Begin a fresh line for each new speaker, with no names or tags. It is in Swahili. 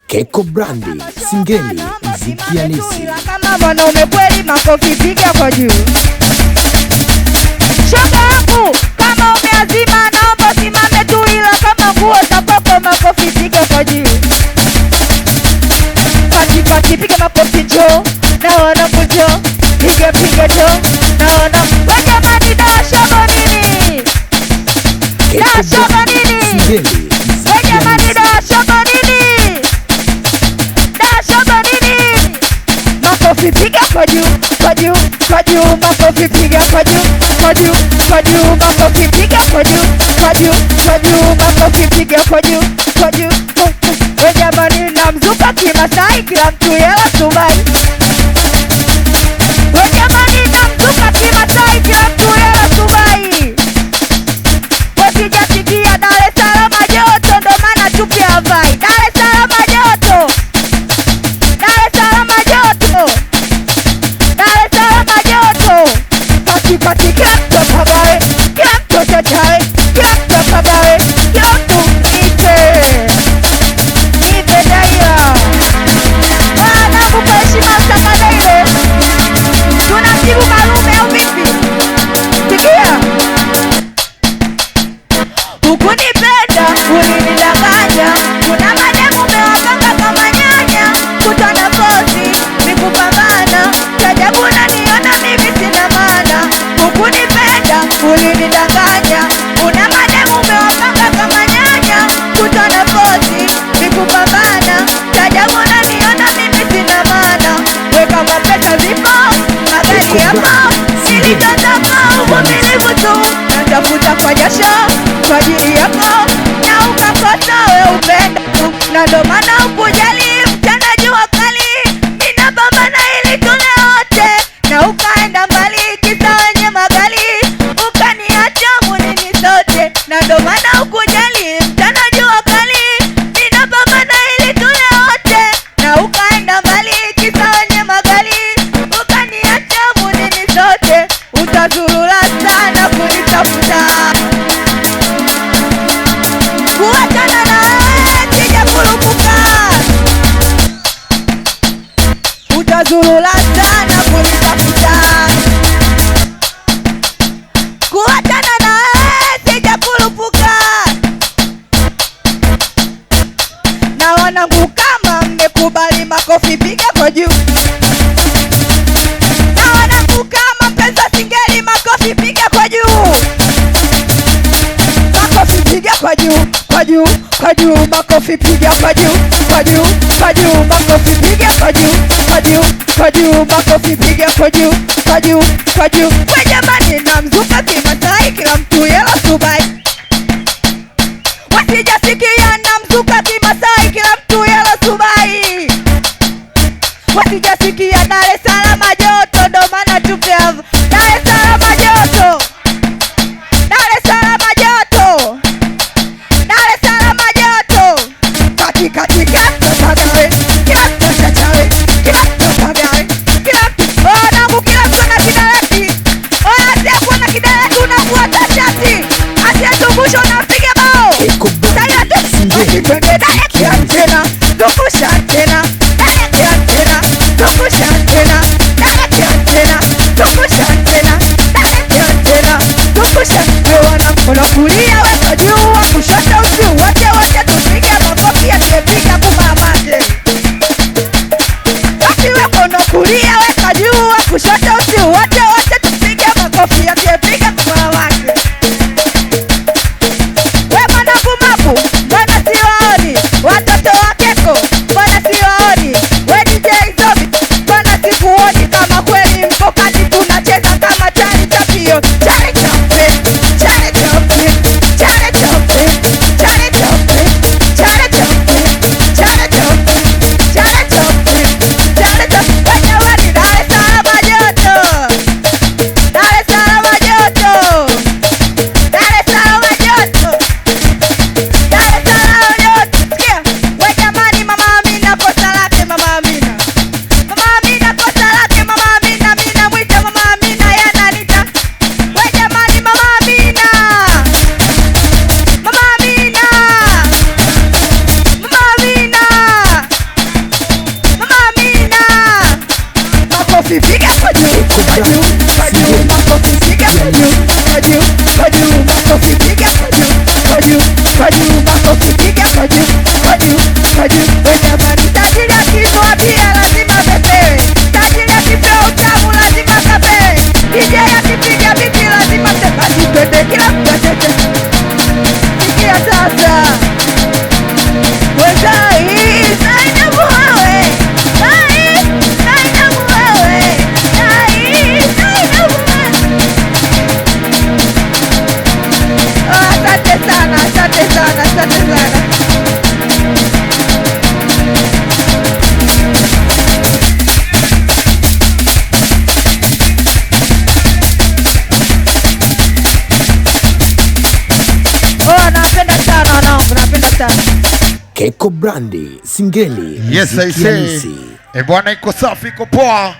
Keko Brandi, Singeli, mziki halisi.
Kama mwanaume kweli, makofi piga kwa juu. Shoga yangu, kama umeazima naomba simame tu, ila kama nguo za kwako, makofi piga kwa juu. Pati piga makofi jo, naona kujo, piga jo, naona. Wajamani, da shoga nini? Da shoga nini?
Singeli,
wajamani, da shoga nini? Da shoga nini? Makofi piga kwa juu, kwa juu, kwa juu, makofi piga kwa juu, kwa juu, kwa juu, makofi piga kwa juu, kwa juu, kwa juu, makofi piga kwa juu, kwa juu. Wajamani, na mzuka Kimasai, kila mtu yela Subai. Wajamani, na mzuka Kimasai, kila mtu yela Subai. Wasijasikia Dar es Salaam joto, ndo maana chupi havai. Dar es Salaam joto, Dar es Salaam joto, Dar es Salaam joto. Pati kila mtu pagawe, kila mtu chachare, kila mtu pagawe, kila mtu nipe daira. Wanangu kwa heshima saka daire, tunamjibu malume au vipi? Sikia, ukunipenda ulinidanganya, kuna mademu umewapanga kama nyanya, kutana kozi nikupambana, chajabu unaniona mimi sina maana. Ukunipenda ulinidanganya, kuna mademu umewapanga kama nyanya, kutana kozi nikupambana, chajabu unaniona mimi sina maana. Weka mapesa zipo, magari yapo, nilitazama uvumilivu tu, natafuta kwa jasho kwa ajili yako, na ukakosa we upendo tu, na ndo maana ukujali mchana jua kali, ninapambana ili tule wote, na ukaenda mbali kisa wenye magali, ukaniacha munini sote, na ndo maana ukujali mchana jua kali, ninapambana ili tule wote, na ukaenda mbali kisa wenye magali, ukaniacha munini sote. Utazurura sana kunitafuta, kuachana na wewe sija kurupuka. Utazurura sana kunitafuta, kuachana na wewe sija kurupuka. Na wanangu kama mmekubali, makofi piga kwa juu. Na wanangu kama mpenzi Singeli, makofi piga kwa juu. Makofi piga kwa juu, kwa juu, kwa juu, makofi piga kwa juu, kwa juu, kwa juu, makofi piga kwa juu, kwa juu, kwa juu, makofi piga kwa juu, kwa juu, kwa juu. Wajamani, na mzuka Kimasai, kila mtu yela Subai. Wasijasikia na mzuka Kimasai, kila mtu yela Subai. Wasijasikia Dar es Salaam joto, ndo maana chupi havu. Dar es Salaam joto, Dar es Salaam joto, Dar es Salaam joto. Kati kila mtu pagawe, kila mtu chachare, kila mtu pagawe, kila mtu. Wanangu kila mtu na kidaleti, asiyekuwa na kidaleti unafuata shati, asiyezungusha unampiga bao.
Keko Brandi, Singeli,
Twende direct ya tena, zungusha tena, direct ya tena, zungusha tena, direct ya tena, zungusha tena, direct ya tena, zungusha. Wana mkono kulia weka juu, wa kushoto usiu, wote tupige makofi, asiyepiga kumamate.
Keko Brandi, Singeli,
Yes, I say. Bwana iko safi, iko poa.